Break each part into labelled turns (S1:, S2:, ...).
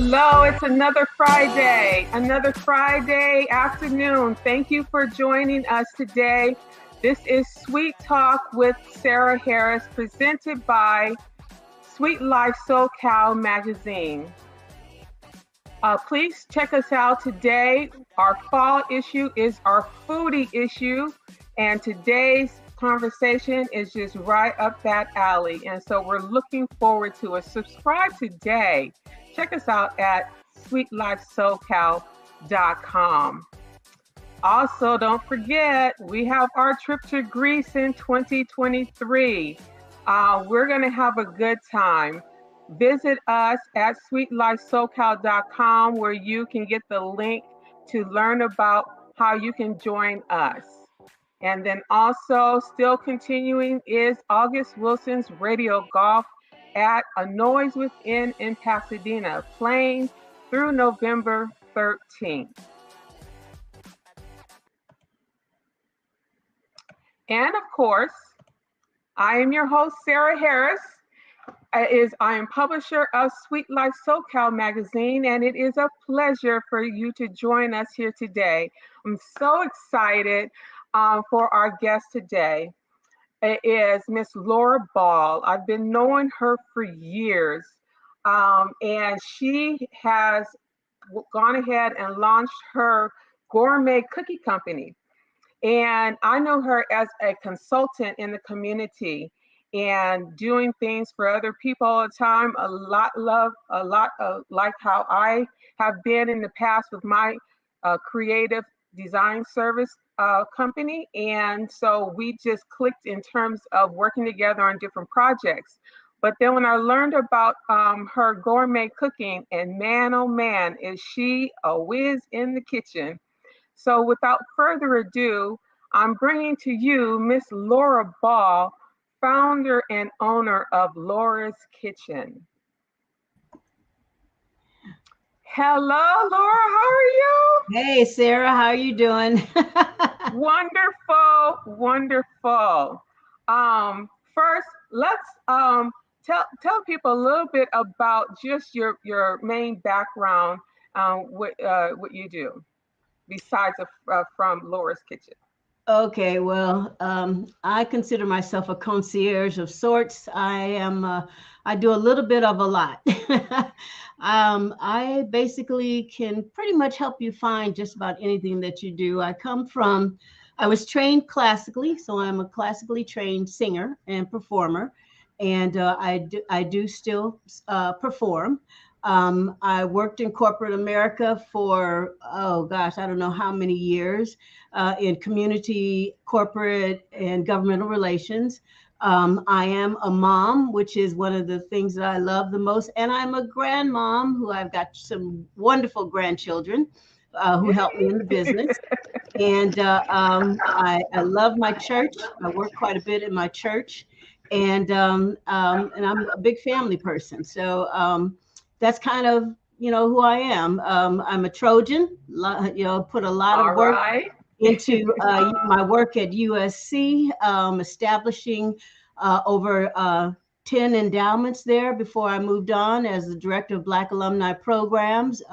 S1: Hello, it's another Friday afternoon. Thank you for joining us today. This is Suite Talk with Sarah Harris, presented by Suite Life SoCal magazine. Please check us out today. Our fall issue is our foodie issue, and today's conversation is just right up that alley. And so we're looking forward to it. Subscribe today. Check us out at SuiteLifeSoCal.com. Also, don't forget, we have our trip to Greece in 2023. We're going to have a good time. Visit us at SuiteLifeSoCal.com, where you can get the link to learn about how you can join us. And then also, still continuing is August Wilson's Radio Golf at A Noise Within in Pasadena, playing through November 13th. And of course, I am your host, Sarah Harris. I am publisher of Suite Life SoCal magazine, and it is a pleasure for you to join us here today. I'm so excited for our guest today. It is Miss Lura Ball. I've been knowing her for years, and she has gone ahead and launched her gourmet cookie company. And I know her as a consultant in the community and doing things for other people all the time. A lot like how I have been in the past with my creative design service company. And so we just clicked in terms of working together on different projects. But then when I learned about her gourmet cooking, and man, oh man, is she a whiz in the kitchen. So without further ado, I'm bringing to you Miss Lura Ball, founder and owner of Lura's Kitchen. Hello, Lura, how are you?
S2: Hey, Sarah, how are you doing?
S1: Wonderful, wonderful. First, let's tell people a little bit about just your main background, what you do, besides from Lura's Kitchen.
S2: Okay, well, I consider myself a concierge of sorts. I do a little bit of a lot. I basically can pretty much help you find just about anything that you do. I was trained classically, so I'm a classically trained singer and performer, and I do still perform. I worked in corporate America for, I don't know how many years, in community, corporate, and governmental relations. I am a mom, which is one of the things that I love the most. And I'm a grandmom who I've got some wonderful grandchildren who help me in the business. And I love my church. I work quite a bit in my church. And I'm a big family person. So that's kind of, who I am. I'm a Trojan, put a lot of work into my work at USC, establishing over 10 endowments there before I moved on as the director of Black Alumni Programs.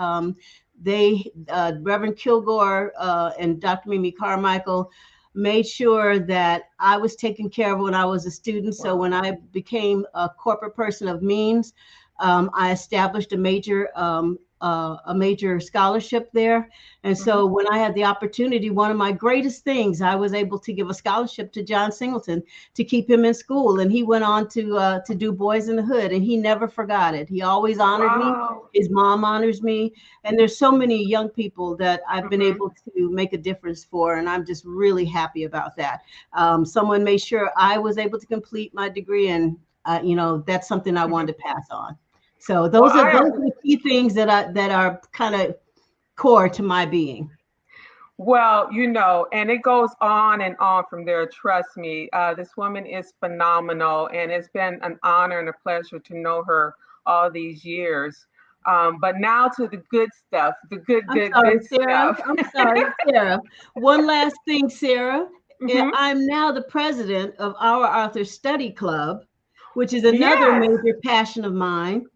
S2: Reverend Kilgore and Dr. Mimi Carmichael made sure that I was taken care of when I was a student. So when I became a corporate person of means, I established a major scholarship there. And so when I had the opportunity, one of my greatest things, I was able to give a scholarship to John Singleton to keep him in school. And he went on to do Boys in the Hood, and he never forgot it. He always honored me. His mom honors me. And there's so many young people that I've been able to make a difference for. And I'm just really happy about that. Someone made sure I was able to complete my degree, and that's something I wanted to pass on. So those are the key things that are kind of core to my being.
S1: Well, and it goes on and on from there. Trust me, this woman is phenomenal, and it's been an honor and a pleasure to know her all these years. But now to the good stuff, the good stuff.
S2: I'm sorry, Sarah. One last thing, Sarah. I'm now the president of our Author Study Club, which is another major passion of mine.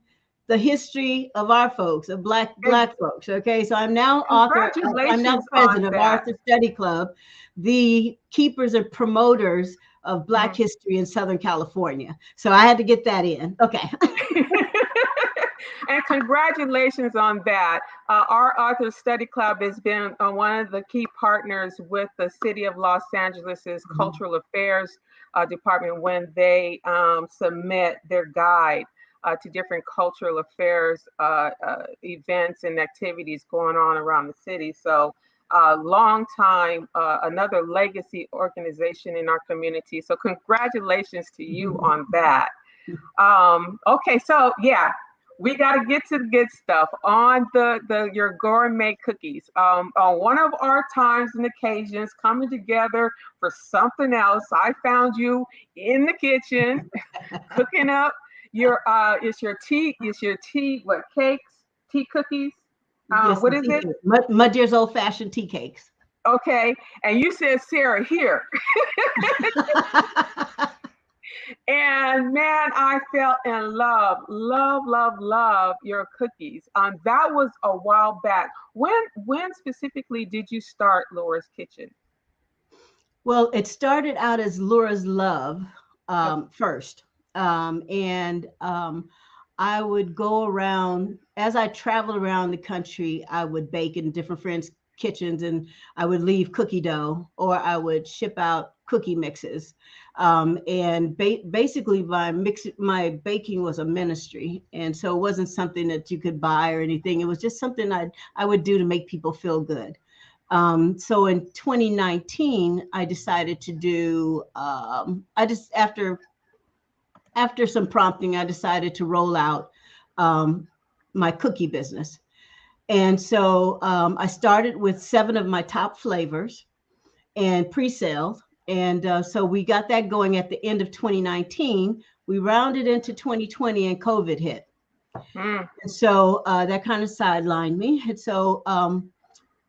S2: the history of our folks, of black folks. Okay, so I'm now author. I'm now
S1: Congratulations on
S2: president of
S1: that.
S2: Arthur Study Club, the keepers and promoters of Black history in Southern California. So I had to get that in. Okay.
S1: And congratulations on that. Our Author Study Club has been one of the key partners with the City of Los Angeles's Cultural Affairs Department when they submit their guide to different cultural affairs events and activities going on around the city. So long time, another legacy organization in our community. So congratulations to you on that. Okay, so yeah, we got to get to the good stuff on your gourmet cookies. On one of our times and occasions coming together for something else, I found you in the kitchen cooking up it's your tea what cakes, tea cookies.
S2: Yes,
S1: What is it?
S2: Mud Deer's old fashioned tea cakes.
S1: Okay, and you said, Sarah, here. And man, I fell in love your cookies. That was a while back. When specifically did you start Lura's Kitchen?
S2: Well, it started out as Lura's Love first. I would go around, as I traveled around the country, I would bake in different friends' kitchens, and I would leave cookie dough, or I would ship out cookie mixes. Basically my baking was a ministry. And so it wasn't something that you could buy or anything. It was just something I would do to make people feel good. So in 2019, I decided to do, after some prompting, I decided to roll out my cookie business. And so I started with 7 of my top flavors and pre-sales. And so we got that going at the end of 2019. We rounded into 2020 and COVID hit. And so that kind of sidelined me. And so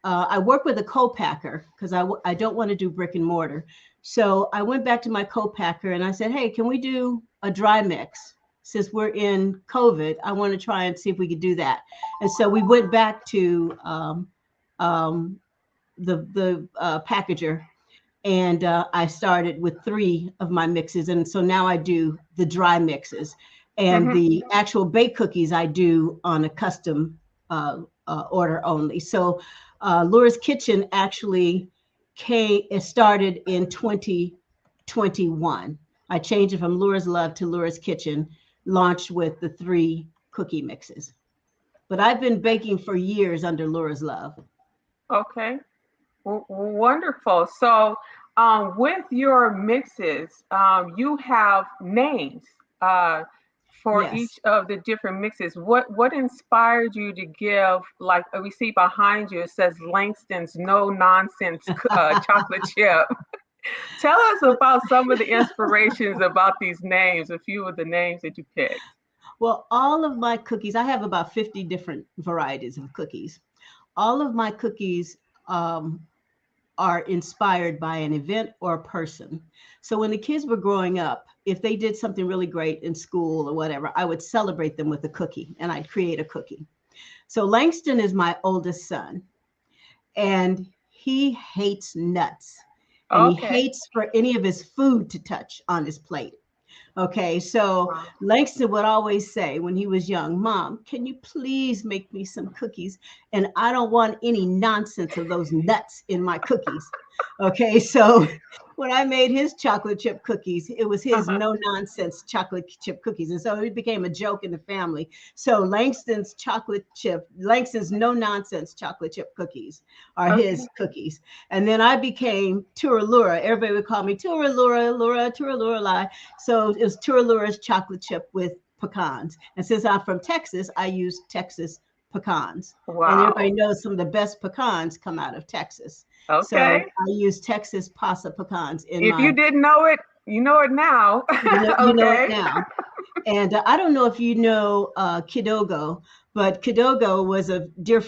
S2: I work with a co-packer because I don't want to do brick and mortar. So I went back to my co-packer and I said, hey, can we do a dry mix? Since we're in COVID, I want to try and see if we could do that. And so we went back to the packager, and I started with 3 of my mixes. And so now I do the dry mixes, and the actual baked cookies I do on a custom order only. So Lura's Kitchen actually started in 2021. I changed it from Lura's Love to Lura's Kitchen, launched with the 3 cookie mixes. But I've been baking for years under Lura's Love.
S1: Okay, wonderful. So with your mixes, you have names for each of the different mixes. What inspired you to give, like we see behind you, it says Langston's No Nonsense Chocolate Chip. Tell us about some of the inspirations about these names, a few of the names that you picked.
S2: Well, all of my cookies, I have about 50 different varieties of cookies. All of my cookies are inspired by an event or a person. So when the kids were growing up, if they did something really great in school or whatever, I would celebrate them with a cookie, and I'd create a cookie. So Langston is my oldest son, and he hates nuts. And he hates for any of his food to touch on his plate. Okay, so Langston would always say when he was young, Mom, can you please make me some cookies? And I don't want any nonsense of those nuts in my cookies. Okay, so when I made his chocolate chip cookies, it was his no nonsense chocolate chip cookies. And so it became a joke in the family. So Langston's no nonsense chocolate chip cookies are his cookies. And then I became Lura. Everybody would call me Lura. So it was Lura's chocolate chip with pecans. And since I'm from Texas, I use Texas pecans. Wow. And everybody knows some of the best pecans come out of Texas. Okay. So I use Texas Pasa pecans. If
S1: you didn't know it, you know it now.
S2: You know it now. And I don't know if you know Kidogo, But Kidogo is a dear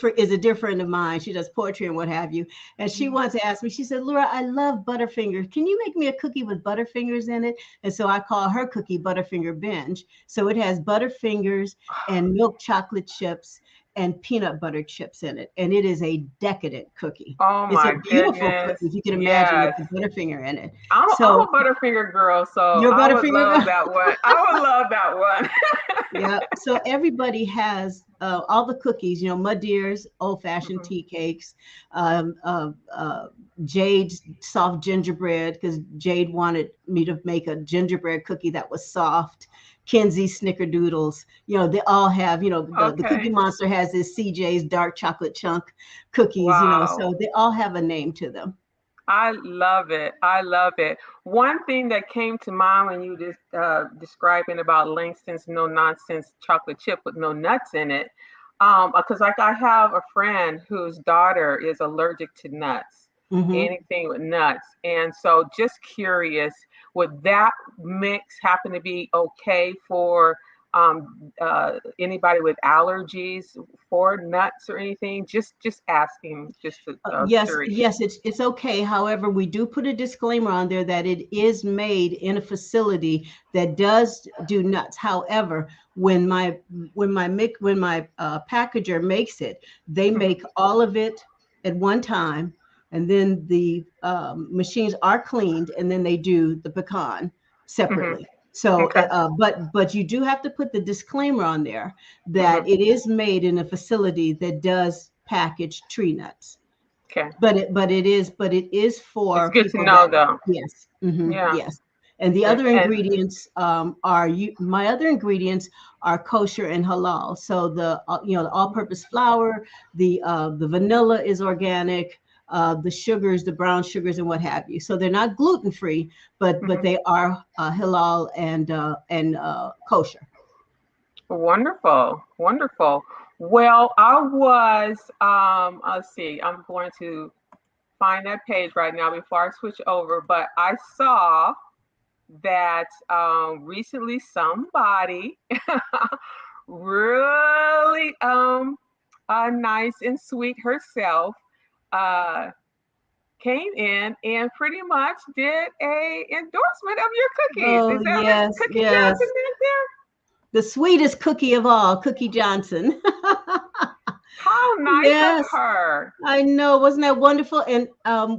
S2: friend of mine. She does poetry and what have you. And she once asked me, she said, Lura, I love Butterfingers. Can you make me a cookie with Butterfingers in it? And so I call her cookie Butterfinger Binge. So it has Butterfingers and milk chocolate chips and peanut butter chips in it. And it is a decadent cookie.
S1: Oh
S2: It's a
S1: my
S2: beautiful
S1: goodness.
S2: cookie, if you can imagine,
S1: Yes.
S2: with the Butterfinger in it.
S1: I'm
S2: So
S1: a Butterfinger girl, so
S2: you're a
S1: I would
S2: Butterfinger
S1: love
S2: girl?
S1: that one. I would love that one.
S2: Yeah. So everybody has all the cookies, mud deers, old-fashioned tea cakes, Jade's soft gingerbread, because Jade wanted me to make a gingerbread cookie that was soft. Kinsey snickerdoodles, they all have, the Cookie
S1: Okay.
S2: Monster has this CJ's dark chocolate chunk cookies,
S1: Wow.
S2: so they all have a name to them.
S1: I love it. I love it. One thing that came to mind when you just describing about Langston's no nonsense chocolate chip with no nuts in it, because like I have a friend whose daughter is allergic to nuts,
S2: Mm-hmm.
S1: anything with nuts, and so just curious, would that mix happen to be okay for anybody with allergies for nuts or anything? Just asking, just
S2: Yes,
S1: curious.
S2: yes, it's okay. However, we do put a disclaimer on there that it is made in a facility that does do nuts. However, when my packager makes it, they make all of it at one time, and then the machines are cleaned, and then they do the pecan
S1: Hmm.
S2: separately. So,
S1: Okay.
S2: but you do have to put the disclaimer on there
S1: Hmm.
S2: that it is made in a facility that does package tree nuts.
S1: Okay.
S2: But it is
S1: It's
S2: for
S1: good to
S2: people
S1: know
S2: that,
S1: though.
S2: yes,
S1: Yeah.
S2: yes. And the
S1: And,
S2: other ingredients my other ingredients are kosher and halal. So the the all-purpose flour, the vanilla is organic, the sugars, the brown sugars, and what have you. So they're not gluten-free, but
S1: mhm.
S2: they are halal and kosher.
S1: Wonderful. Wonderful. Well, I was let's see, I'm going to find that page right now before I switch over, but I saw that recently somebody really nice and sweet herself uh, came in and pretty much did a endorsement of your cookies.
S2: Oh
S1: Is that Miss
S2: yes,
S1: Cookie
S2: yes.
S1: Johnson back there?
S2: The sweetest cookie of all, Cookie Johnson.
S1: How nice of
S2: Yes.
S1: her.
S2: I know, wasn't that wonderful? And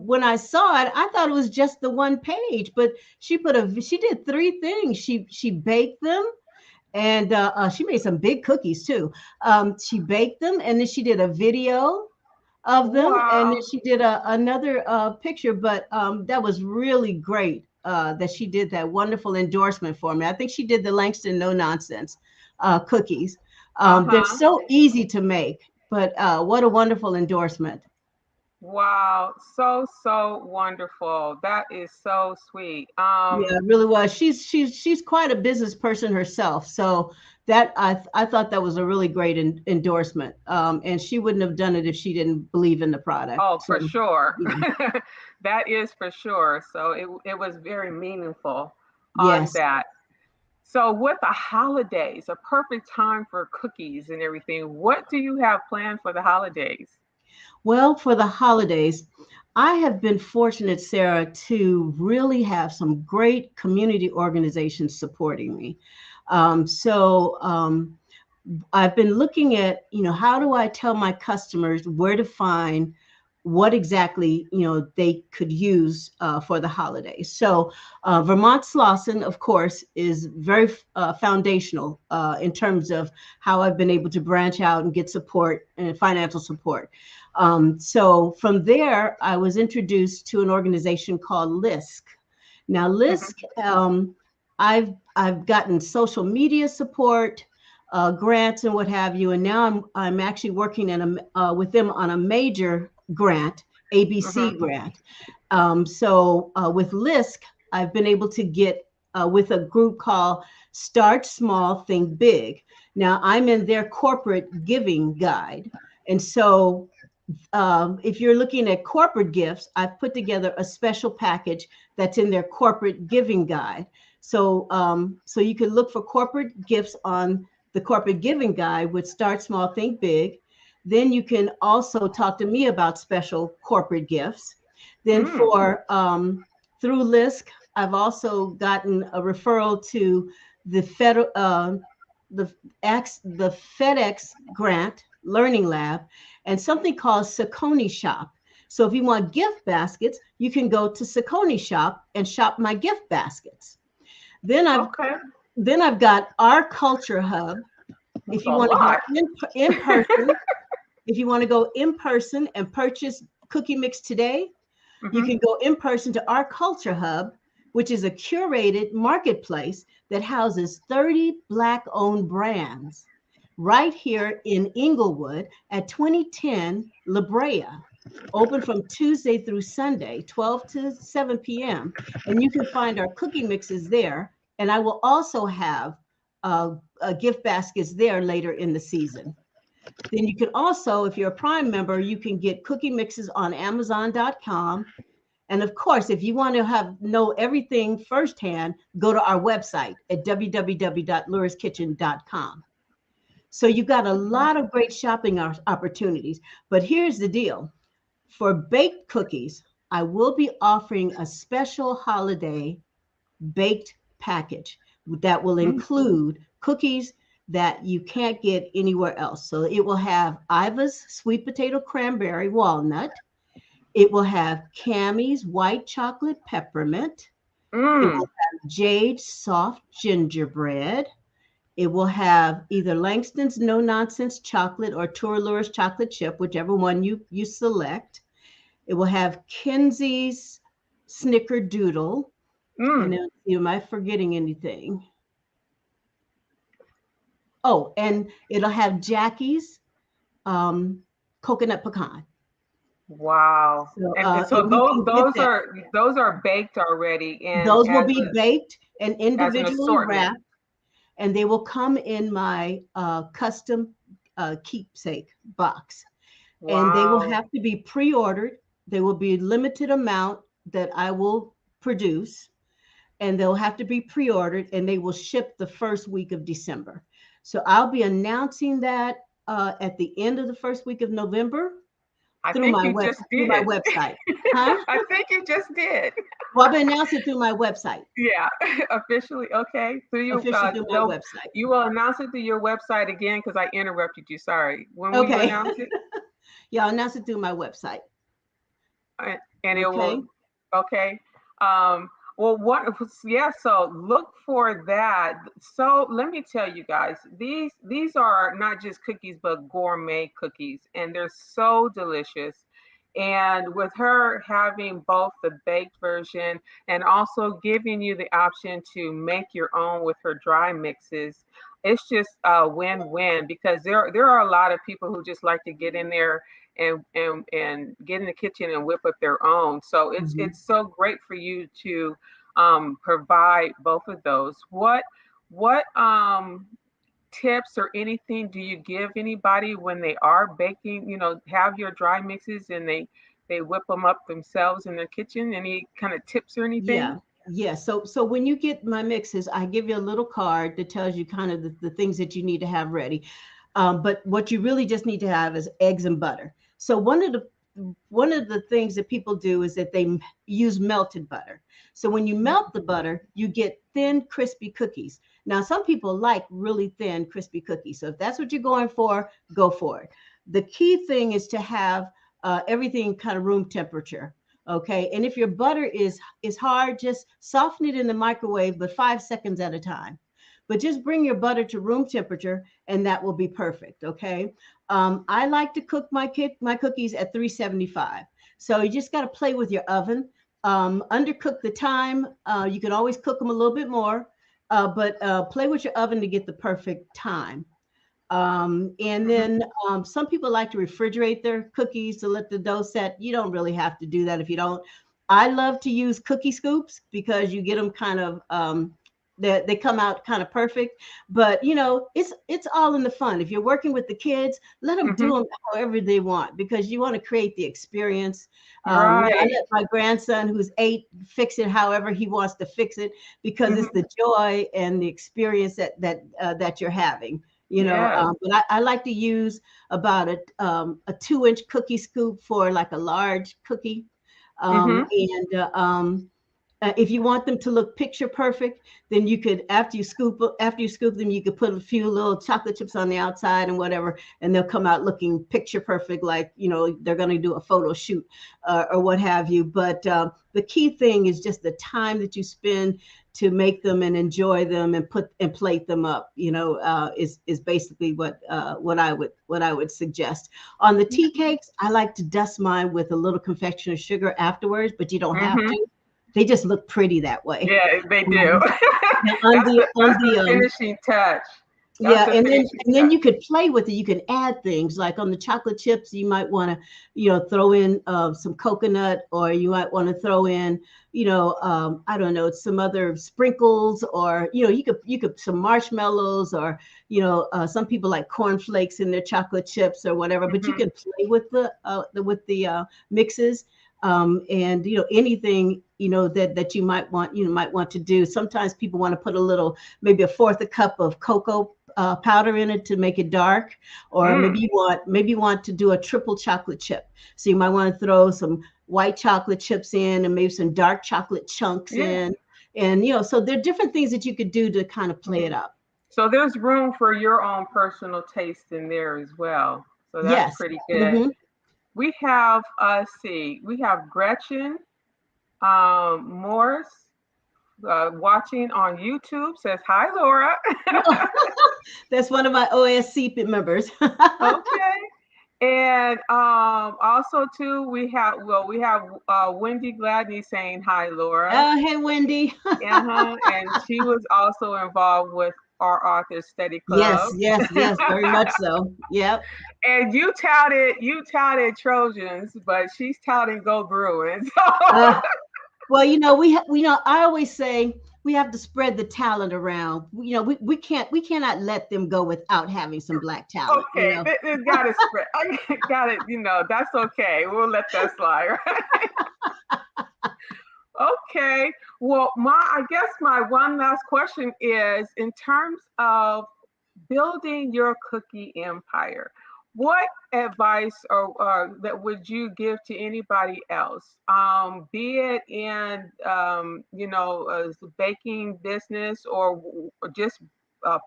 S2: when I saw it, I thought it was just the one page, but she did three things. She baked them, and she made some big cookies too. She baked them, and then she did a video of them, and then
S1: Wow.
S2: she did another picture. But that was really great that she did that wonderful endorsement for me. I think she did the Langston No Nonsense cookies. They're
S1: Uh-huh.
S2: so easy to make, but what a wonderful endorsement.
S1: Wow. So, so wonderful. That is so sweet.
S2: Yeah, it really was. She's quite a business person herself. So that I thought that was a really great endorsement. And she wouldn't have done it if she didn't believe in the product.
S1: Oh,
S2: So
S1: for sure.
S2: yeah,
S1: That is for sure. So it was very meaningful on
S2: yes.
S1: that. So with the holidays, a perfect time for cookies and everything, what do you have planned for the holidays?
S2: Well, for the holidays, I have been fortunate, Sarah, to really have some great community organizations supporting me. So I've been looking at, how do I tell my customers where to find what exactly, they could use for the holidays. So Vermont Slauson, of course, is very foundational in terms of how I've been able to branch out and get support and financial support. So from there, I was introduced to an organization called LISC. Now,
S1: Mhm.
S2: LISC, I've gotten social media support, grants, and what have you, and now I'm actually working with them on a major grant, ABC
S1: Mhm.
S2: grant. So with LISC, I've been able to get with a group called Start Small, Think Big. Now I'm in their corporate giving guide, and so if you're looking at corporate gifts, I've put together a special package that's in their corporate giving guide. So you can look for corporate gifts on the corporate giving guide with Start Small, Think Big. Then you can also talk to me about special corporate gifts. Then for through LISC, I've also gotten a referral to the the FedEx grant learning lab and something called Saucony Shop. So if you want gift baskets, you can go to Saucony Shop and shop my gift baskets. Then I've got our Culture Hub. If you want to go in person, if you want to go in person and purchase cookie mix today, you can go in person to our Culture Hub, which is a curated marketplace that houses 30 Black-owned brands right here in Inglewood at 2010 La Brea, open from Tuesday through Sunday, 12 to 7 p.m. And you can find our cookie mixes there. And I will also have gift baskets there later in the season. Then you can also, if you're a Prime member, you can get cookie mixes on Amazon.com. And of course, if you want to know everything firsthand, go to our website at www.luraskitchen.com. So you've got a lot of great shopping opportunities. But here's the deal. For baked cookies, I will be offering a special holiday baked package that will include cookies that you can't get anywhere else. So it will have Iva's sweet potato cranberry walnut. It will have Cammie's white chocolate peppermint. It will have Jade's soft gingerbread. It will have either Langston's no nonsense chocolate or Turalura's chocolate chip, whichever one you select. It will have Kenzie's snickerdoodle. And then, am I forgetting anything? Oh, and it'll have Jackie's coconut pecan.
S1: Wow. So those are baked already. And
S2: those will be baked and individually wrapped, and they will come in my custom keepsake box. Wow. And they will have to be pre-ordered. They will be limited amount that I will produce, and they'll have to be pre-ordered, and they will ship the first week of December. So I'll be announcing that at the end of the first week of November through my website. Huh?
S1: I think you just did.
S2: Well, I've been announcing through my website.
S1: Yeah, officially. Okay.
S2: Through my website.
S1: You will announce it through your website again because I interrupted you. Sorry. When will you announce it?
S2: Yeah, I'll announce it through my website.
S1: And it will. Okay. So look for that. So let me tell you guys, these are not just cookies, but gourmet cookies, and they're so delicious. And with her having both the baked version and also giving you the option to make your own with her dry mixes, it's just a win-win, because there are a lot of people who just like to get in there and get in the kitchen and whip up their own. So it's so great for you to provide both of those. What tips or anything do you give anybody when they are baking, have your dry mixes and they whip them up themselves in their kitchen? Any kind of tips or anything?
S2: Yeah. So when you get my mixes, I give you a little card that tells you kind of the things that you need to have ready. But what you really just need to have is eggs and butter. So one of the things that people do is that they use melted butter. So when you melt the butter, you get thin, crispy cookies. Now, some people like really thin, crispy cookies. So if that's what you're going for, go for it. The key thing is to have everything kind of room temperature. Okay. And if your butter is hard, just soften it in the microwave, but 5 seconds at a time. But just bring your butter to room temperature and that will be perfect. Okay. I like to cook my cookies at 375. So you just got to play with your oven. Undercook the time. You can always cook them a little bit more, but play with your oven to get the perfect time. And then some people like to refrigerate their cookies to let the dough set. You don't really have to do that if you don't. I love to use cookie scoops because you get them kind of they come out kind of perfect, but it's all in the fun. If you're working with the kids, let them do them however they want, because you want to create the experience. I let my grandson, who's 8, fix it however he wants to fix it, because it's the joy and the experience that you're having.
S1: Yes.
S2: But I like to use about a 2-inch cookie scoop for like a large cookie.
S1: Mm-hmm.
S2: If you want them to look picture perfect, then you could, after you scoop them, you could put a few little chocolate chips on the outside and whatever, and they'll come out looking picture perfect, like they're going to do a photo shoot or what have you. But the key thing is just the time that you spend to make them and enjoy them and plate them up. Is basically what I would suggest. On the tea cakes, I like to dust mine with a little confectioner's sugar afterwards, but you don't have
S1: Mm-hmm.
S2: to. They just look pretty that way.
S1: Yeah, they do.
S2: Now on
S1: That's the
S2: the
S1: finishing touch. That's
S2: yeah,
S1: the
S2: and
S1: finishing
S2: then
S1: touch.
S2: you could play with it. You can add things like on the chocolate chips. You might want to, throw in some coconut, or you might want to throw in, I don't know, some other sprinkles, or you could some marshmallows, or some people like corn flakes in their chocolate chips or whatever. But you
S1: Mm-hmm.
S2: can play with the mixes, and anything that you might want to do. Sometimes people want to put a little, maybe a fourth a cup of cocoa powder in it to make it dark, or
S1: Mm.
S2: maybe you want to do a triple chocolate chip. So you might want to throw some white chocolate chips in, and maybe some dark chocolate chunks
S1: Yeah.
S2: in, and so there are different things that you could do to kind of play
S1: Mhm.
S2: it up.
S1: So there's room for your own personal taste in there as well. So that's
S2: Yes.
S1: pretty good.
S2: Hmm.
S1: We have, see, we have Gretchen Morris watching on YouTube. Says hi, Laura.
S2: That's one of my OSC members.
S1: Okay. And also too, we have Wendy Gladney saying hi, Laura.
S2: Oh, hey, Wendy.
S1: Uh-huh. And she was also involved with our Author Study
S2: Yes,
S1: Club.
S2: yes, yes, very much so. Yep.
S1: And you touted Trojans, but she's touting Go Bruins.
S2: Uh, well, I always say we have to spread the talent around. We cannot let them go without having some black
S1: So,
S2: talent.
S1: okay, this got to spread. I got it. That's okay. We'll let that slide. Right? Okay. Well, I guess my one last question is, in terms of building your cookie empire, what advice or that would you give to anybody else, be it in baking business, or just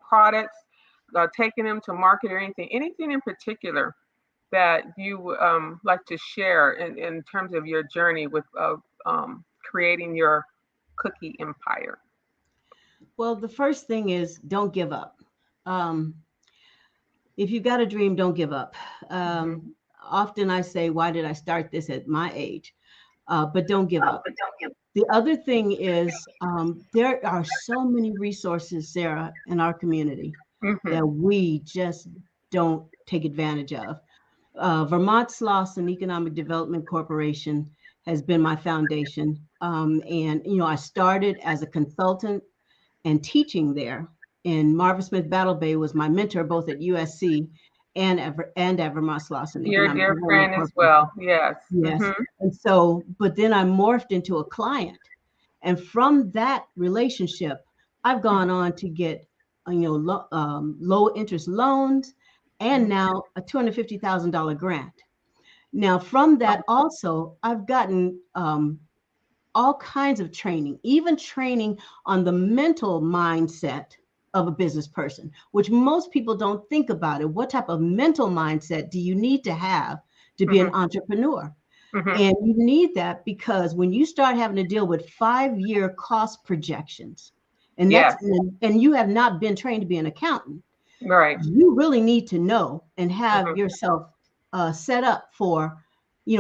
S1: products, taking them to market, or anything in particular that you like to share in terms of your journey with creating your cookie empire?
S2: Well, the first thing is don't give up. Um, if you've got a dream, don't give up.
S1: Hmm.
S2: Often I say, why did I start this at my age? But don't give up. The other thing is, there are so many resources, Sarah, in our community
S1: Hmm.
S2: that we just don't take advantage of. Vermont Sloss and Economic Development Corporation has been my foundation. And, I started as a consultant and teaching there. And Marvin Smith Battle Bay was my mentor, both at USC and at Vermont Sloss and
S1: You're a
S2: Economic
S1: dear
S2: Development
S1: friend as
S2: Corporation.
S1: well. Yes.
S2: Yes.
S1: Hmm.
S2: And so, but then I morphed into a client. And from that relationship, I've gone on to get, low interest loans, and now a $250,000 grant. Now, from that also, I've gotten all kinds of training, even training on the mental mindset of a business person, which most people don't think about it. What type of mental mindset do you need to have to be an
S1: Hmm.
S2: entrepreneur?
S1: Hmm.
S2: And you need that because when you start having to deal with 5-year cost projections, and
S1: Yes.
S2: you have not been trained to be an accountant,
S1: Right.
S2: you really need to know and have
S1: Hmm.
S2: yourself set up for,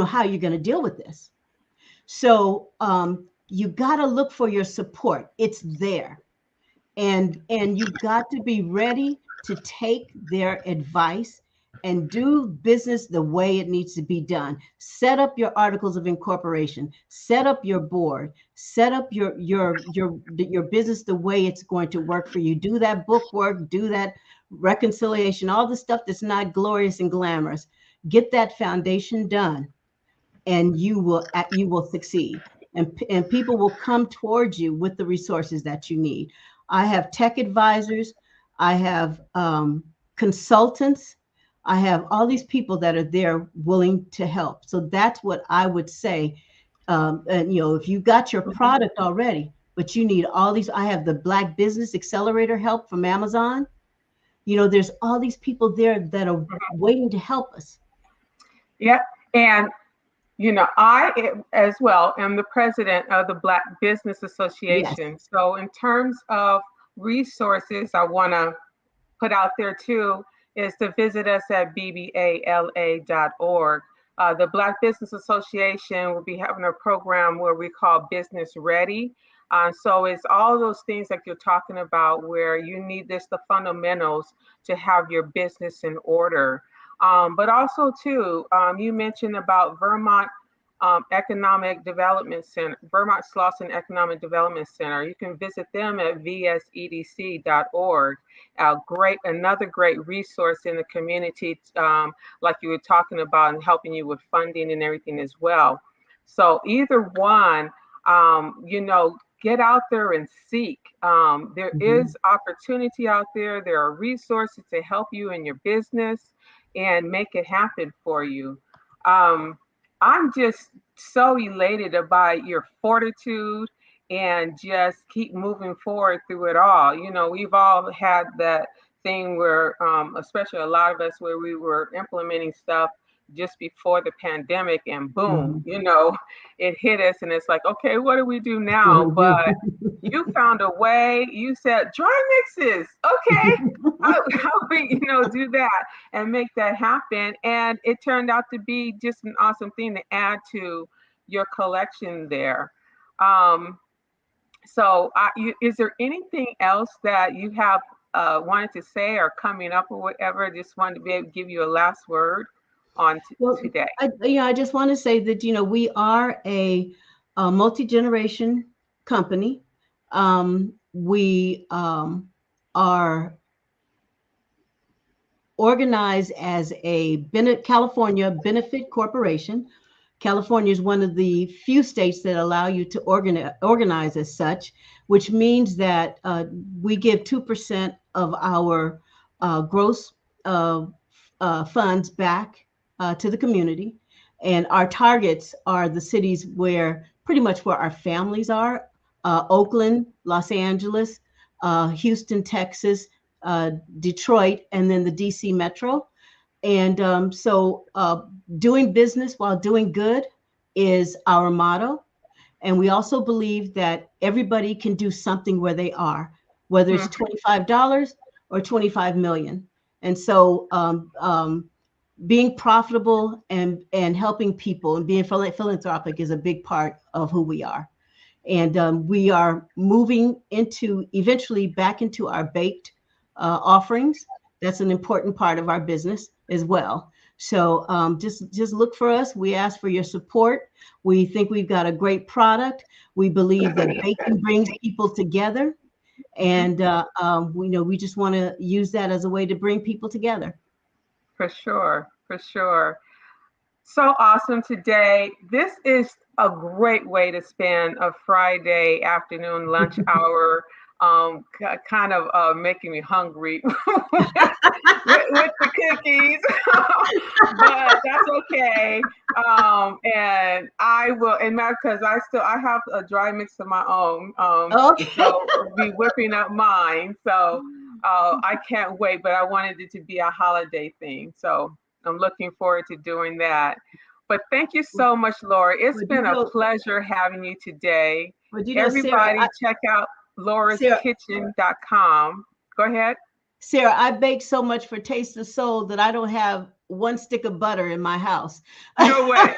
S2: how you're going to deal with this. So you got to look for your support. It's there, and you've got to be ready to take their advice and do business the way it needs to be done. Set up your articles of incorporation, set up your board, set up your business the way it's going to work for you. Do that book work, do that reconciliation, all the stuff that's not glorious and glamorous. Get that foundation done, and you will succeed, and people will come towards you with the resources that you need. I have tech advisors, I have consultants. I have all these people that are there willing to help. So that's what I would say. And if you got your product already, but you need all these, I have the Black Business Accelerator help from Amazon. There's all these people there that are waiting to help us.
S1: Yeah. And, I as well am the president of the Black Business Association.
S2: Yes.
S1: So in terms of resources, I want to put out there too is to visit us at bbala.org. The Black Business Association will be having a program where we call Business Ready. So it's all those things that you're talking about where you need the fundamentals to have your business in order. But also too, you mentioned about Vermont Economic Development Center, Vermont Slauson Economic Development Center. You can visit them at vsedc.org. Another great resource in the community, like you were talking about, and helping you with funding and everything as well. So either one, get out there and seek. There is opportunity out there. There are resources to help you in your business and make it happen for you. I'm just so elated about your fortitude and just keep moving forward through it all. We've all had that thing where, especially a lot of us, where we were implementing stuff just before the pandemic and boom, it hit us and it's like, okay, what do we do now? But you found a way. You said dry mixes. Okay, how we do that and make that happen. And it turned out to be just an awesome thing to add to your collection there. Is there anything else that you have wanted to say or coming up or whatever? Just wanted to be able to give you a last word on today.
S2: I just want to say that we are a multi-generation company. We are organized as a California benefit corporation. California is one of the few states that allow you to organize as such, which means that we give 2% of our gross funds back to the community. And our targets are the cities pretty much where our families are, Oakland, Los Angeles, Houston, Texas, Detroit, and then the DC Metro. And so doing business while doing good is our motto. And we also believe that everybody can do something where they are, whether it's $25 or 25 million. And so being profitable and helping people and being philanthropic is a big part of who we are. And we are moving eventually back into our baked offerings. That's an important part of our business as well. So just look for us. We ask for your support. We think we've got a great product. We believe that baking brings people together. And we just want to use that as a way to bring people together.
S1: For sure. So awesome today. This is a great way to spend a Friday afternoon lunch hour, kind of making me hungry with the cookies, but that's okay. And I will, and because I have a dry mix of my own,
S2: Okay.
S1: so I'll be whipping up mine. So I can't wait, but I wanted it to be a holiday thing. So I'm looking forward to doing that. But thank you so much, Laura. It's been a pleasure having you today. Everybody, Sarah, check out lauraskitchen.com. Go ahead.
S2: Sarah, I bake so much for Taste of Soul that I don't have one stick of butter in my house.
S1: No way.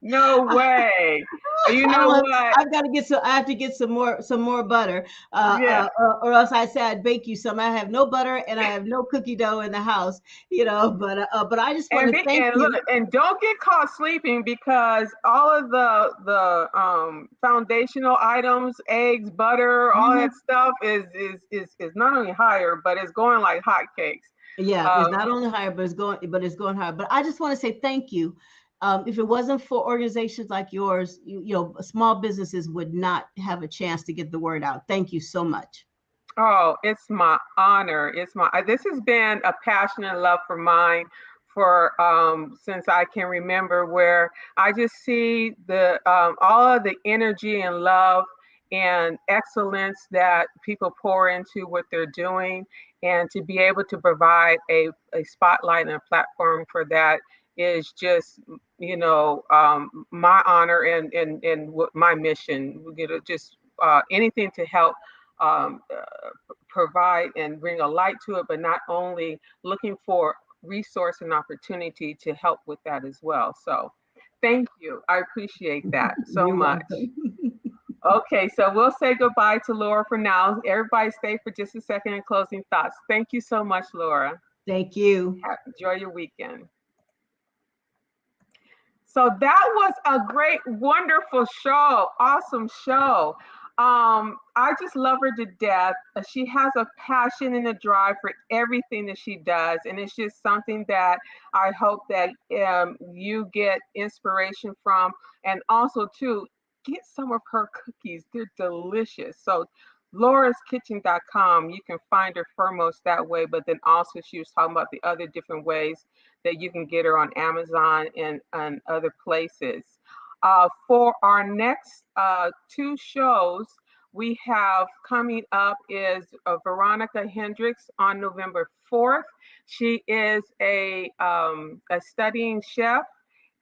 S1: No way. You know what?
S2: I have to get some more butter, or else I say I'd bake you some. I have no butter and I have no cookie dough in the house, but I just want to thank you.
S1: And don't get caught sleeping, because all of the foundational items, eggs, butter, all that stuff is not only higher, but it's going like hotcakes.
S2: Yeah, it's not only higher, but it's going higher. But I just want to say thank you. If it wasn't for organizations like yours, small businesses would not have a chance to get the word out. Thank you so much.
S1: Oh, it's my honor. This has been a passion and love for mine for since I can remember, where I just see the all of the energy and love and excellence that people pour into what they're doing, and to be able to provide a spotlight and a platform for that is just, my honor and what my mission, just anything to help um, provide and bring a light to it, but not only looking for resource and opportunity to help with that as well. So thank you. I appreciate that so
S2: You're
S1: much.
S2: welcome.
S1: Okay, so we'll say goodbye to Laura for now. Everybody stay for just a second in closing thoughts. Thank you so much, Laura.
S2: Thank you.
S1: Enjoy your weekend. So that was a great, wonderful show. Awesome show. I just love her to death. She has a passion and a drive for everything that she does. And it's just something that I hope that you get inspiration from. And also, too, get some of her cookies. They're delicious. So lauraskitchen.com, you can find her foremost that way. But then also, she was talking about the other different ways that you can get her on Amazon and other places. For our next two shows, we have coming up is Veronica Hendricks on November 4th. She is a studying chef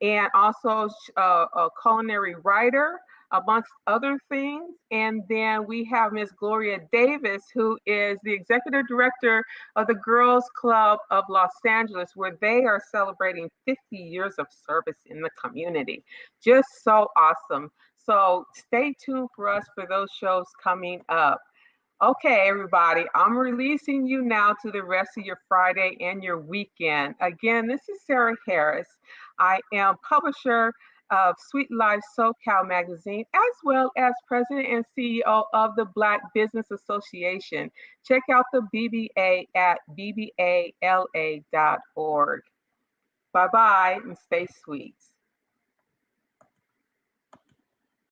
S1: and also a culinary writer, amongst other things. And then we have Miss Gloria Davis, who is the executive director of the Girls Club of Los Angeles, where they are celebrating 50 years of service in the community. Just so awesome. So stay tuned for us for those shows coming up. Okay, everybody, I'm releasing you now to the rest of your Friday and your weekend. Again, this is Sarah Harris. I am publisher of Suite Life SoCal magazine, as well as president and CEO of the Black Business Association. Check out the BBA at bbala.org. Bye-bye and stay sweet.